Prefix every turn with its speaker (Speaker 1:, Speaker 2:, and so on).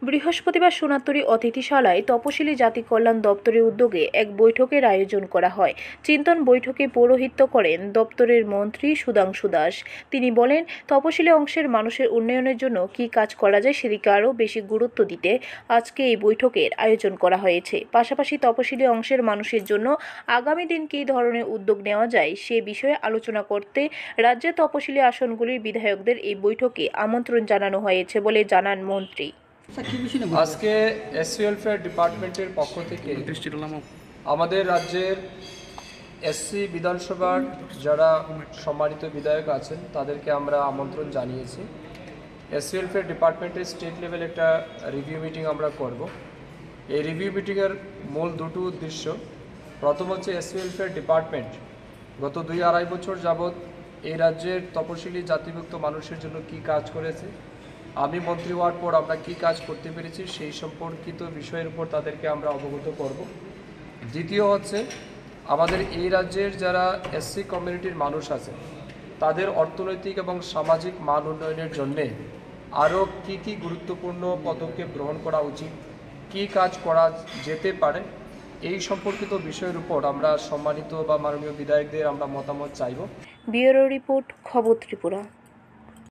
Speaker 1: বৃহস্পতিবার সোনাতলী অতিথিশালায় তপশিলি জাতি কল্যাণ দপ্তরের উদ্যোগে এক বৈঠকের আয়োজন করা হয়। চিন্তন বৈঠকে পৌরোহিত্য করেন দপ্তরের মন্ত্রী সুধাংশু দাস। তিনি বলেন, তপশিলি অংশের মানুষের উন্নয়নের জন্য কী কাজ করা যায় সেদিকে আরও বেশি গুরুত্ব দিতে আজকে এই বৈঠকের আয়োজন করা হয়েছে। পাশাপাশি তপশিলি অংশের মানুষের জন্য আগামী দিন কী ধরনের উদ্যোগ নেওয়া যায় সে বিষয়ে আলোচনা করতে রাজ্যের তপশিলি আসনগুলির বিধায়কদের এই বৈঠকে আমন্ত্রণ জানানো হয়েছে বলে জানান মন্ত্রী।
Speaker 2: আজকে এসসি ওয়েলফেয়ার ডিপার্টমেন্টের পক্ষ থেকে আমাদের রাজ্যের এসসি বিধানসভার যারা সম্মানিত বিধায়ক আছেন তাদেরকে আমরা আমন্ত্রণ জানিয়েছি। এসসি ওয়েলফেয়ার ডিপার্টমেন্টের স্টেট লেভেল একটা রিভিউ মিটিং আমরা করব। এই রিভিউ মিটিংয়ের মূল দুটো উদ্দেশ্য। প্রথম হচ্ছে এসসি ওয়েলফেয়ার ডিপার্টমেন্ট গত 2-2.5 বছর যাবৎ এই রাজ্যের তপশিলি জাতিভুক্ত মানুষের জন্য কি কাজ করেছে, আমি মন্ত্রী হওয়ার পর আমরা কী কাজ করতে পেরেছি সেই সম্পর্কিত বিষয়ের উপর তাদেরকে আমরা অবগত করব। দ্বিতীয় হচ্ছে আমাদের এই রাজ্যের যারা এসসি কমিউনিটির মানুষ আছে তাদের অর্থনৈতিক এবং সামাজিক মান উন্নয়নের জন্যে আরও কী গুরুত্বপূর্ণ পদক্ষেপ গ্রহণ করা উচিত, কী কাজ করা যেতে পারে, এই সম্পর্কিত বিষয়ের উপর আমরা সম্মানিত বা মাননীয় বিধায়কদের আমরা মতামত চাইব।
Speaker 1: ব্যুরো রিপোর্ট, খবর ত্রিপুরা।